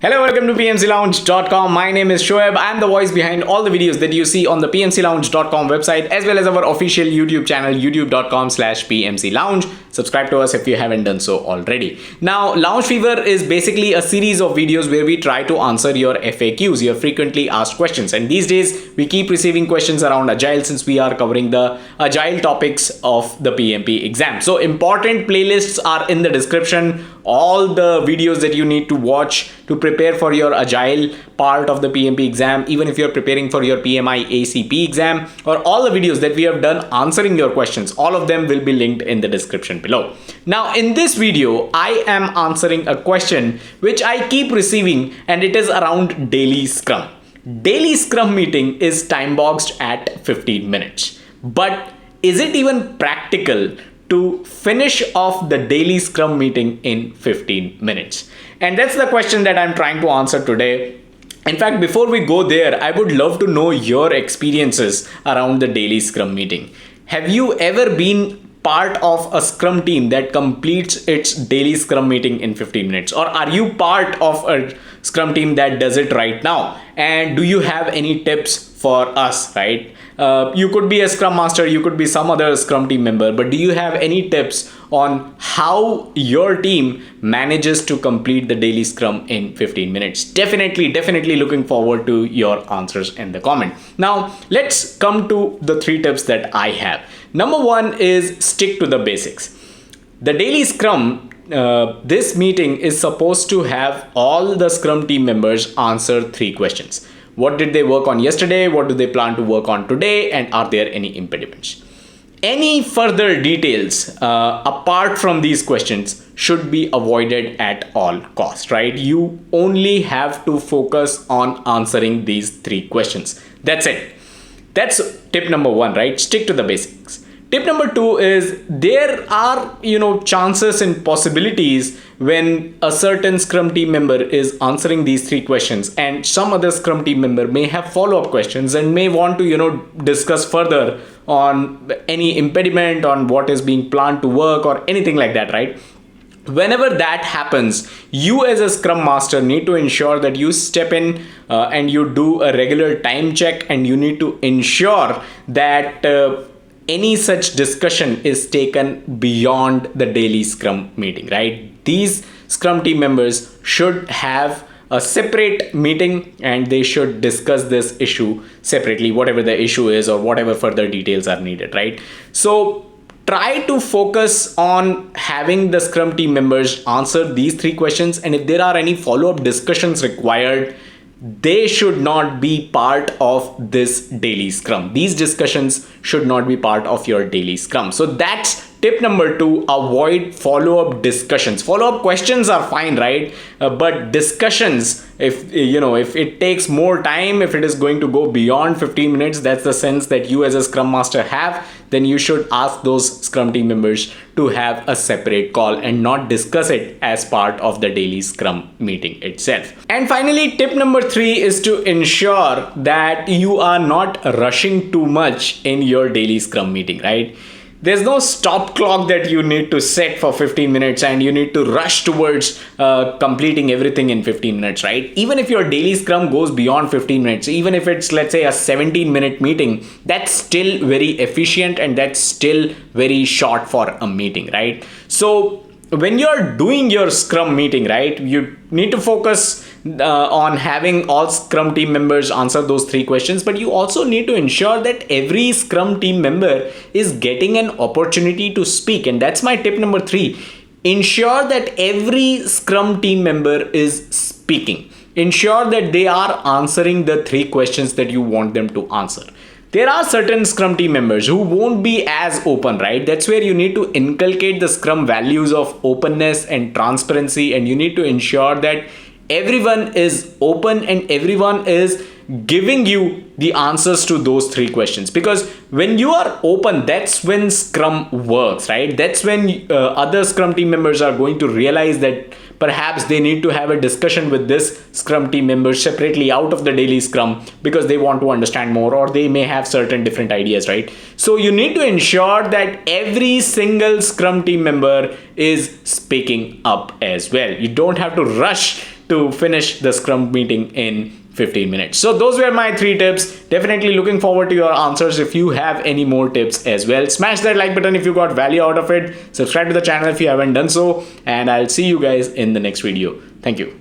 Hello, welcome to PMCLounge.com. My name is Shoaib. I'm the voice behind all the videos that you see on the PMCLounge.com website, as well as our official YouTube channel, youtube.com/PMCLounge. Subscribe to us if you haven't done so already. Now, Lounge Fever is basically a series of videos where we try to answer your FAQs, your frequently asked questions. And these days, we keep receiving questions around Agile since we are covering the Agile topics of the PMP exam. So, important playlists are in the description. All the videos that you need to watch to prepare for your Agile part of the PMP exam, even if you're preparing for your PMI-ACP exam, or all the videos that we have done answering your questions, all of them will be linked in the description below. Now, in this video, I am answering a question which I keep receiving, and it is around Daily Scrum. Daily Scrum meeting is time boxed at 15 minutes. But is it even practical to finish off the daily Scrum meeting in 15 minutes? And that's the question that I'm trying to answer today. In fact, before we go there, I would love to know your experiences around the daily Scrum meeting. Have you ever been part of a Scrum team that completes its daily Scrum meeting in 15 minutes? Or are you part of a Scrum team that does it right now? And do you have any tips for us, right? You could be a Scrum Master, you could be some other Scrum team member, but do you have any tips on how your team manages to complete the daily Scrum in 15 minutes? Definitely looking forward to your answers in the comment. Now, let's come to the 3 tips that I have. Number 1 is stick to the basics. The daily Scrum, this meeting is supposed to have all the Scrum team members answer 3 questions. What did they work on yesterday? What do they plan to work on today? And are there any impediments? Any further details apart from these questions should be avoided at all costs, right? You only have to focus on answering these 3 questions. That's it. That's tip number 1, right? Stick to the basics. Tip number 2 is there are, chances and possibilities when a certain Scrum team member is answering these 3 questions, and some other Scrum team member may have follow-up questions and may want to, discuss further on any impediment, on what is being planned to work or anything like that, right? Whenever that happens, you as a Scrum Master need to ensure that you step in and you do a regular time check, and you need to ensure that any such discussion is taken beyond the daily Scrum meeting, right? These Scrum team members should have a separate meeting and they should discuss this issue separately, whatever the issue is or whatever further details are needed, right? So try to focus on having the Scrum team members answer these 3 questions, and if there are any follow-up discussions required, they should not be part of this daily Scrum. These discussions should not be part of your daily Scrum. So that's tip number 2, avoid follow-up discussions. Follow-up questions are fine, right? But discussions, if it takes more time, if it is going to go beyond 15 minutes, that's the sense that you as a Scrum Master have, then you should ask those Scrum team members to have a separate call and not discuss it as part of the daily Scrum meeting itself. And finally, tip number 3 is to ensure that you are not rushing too much in your daily Scrum meeting, right? There's no stop clock that you need to set for 15 minutes and you need to rush towards completing everything in 15 minutes, right? Even if your daily Scrum goes beyond 15 minutes, even if it's, let's say, a 17-minute meeting, that's still very efficient and that's still very short for a meeting, right? So when you're doing your Scrum meeting, right, you need to focus on having all Scrum team members answer those 3 questions, but you also need to ensure that every Scrum team member is getting an opportunity to speak. And that's my tip number 3. Ensure that every Scrum team member is speaking. Ensure that they are answering the 3 questions that you want them to answer. There are certain Scrum team members who won't be as open, right? That's where you need to inculcate the Scrum values of openness and transparency, and you need to ensure that everyone is open and everyone is giving you the answers to those 3 questions. Because when you are open, that's when Scrum works, right? That's when other Scrum team members are going to realize that perhaps they need to have a discussion with this Scrum team member separately out of the daily Scrum because they want to understand more, or they may have certain different ideas, right? So you need to ensure that every single Scrum team member is speaking up as well. You don't have to rush to finish the Scrum meeting in 15 minutes. So those were my 3 tips. Definitely looking forward to your answers. If you have any more tips as well, smash that like button if you got value out of it. Subscribe to the channel if you haven't done so, and I'll see you guys in the next video. Thank you.